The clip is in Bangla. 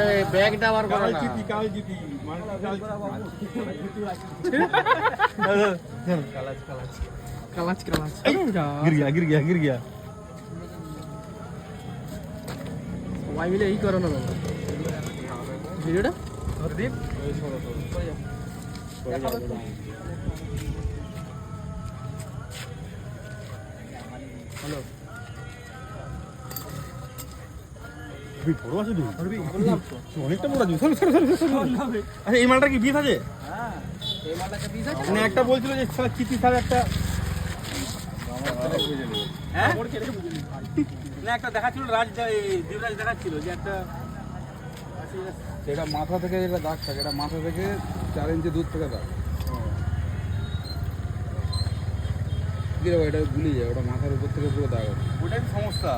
আরে ব্যাগটা বার করো না। কাল জিতি কালাচ কালাচ गिर गया সবাই মিলে এই করো না দাদা ভিডিওটা হ্যালো বড় আছে অনেকটা বড় আছে আচ্ছা এই মালটা কি বিষ আছে এই মালটাকে পিস আছে মানে একটা বলছিল যে সারা চিতি সারা একটা হ্যাঁ না একটা দেখাচ্ছিল দেবরাজ দেখাচ্ছিল যে একটা এটা মাথা থেকে যেটা দাগ থাকে এটা মাথা থেকে 4 ইঞ্চি দূর থেকে দাগ কি রে ভাই, এটা গুলি যায়, ওটা মাথার উপর থেকে পুরো দাগ আছে। ওটাই সমস্যা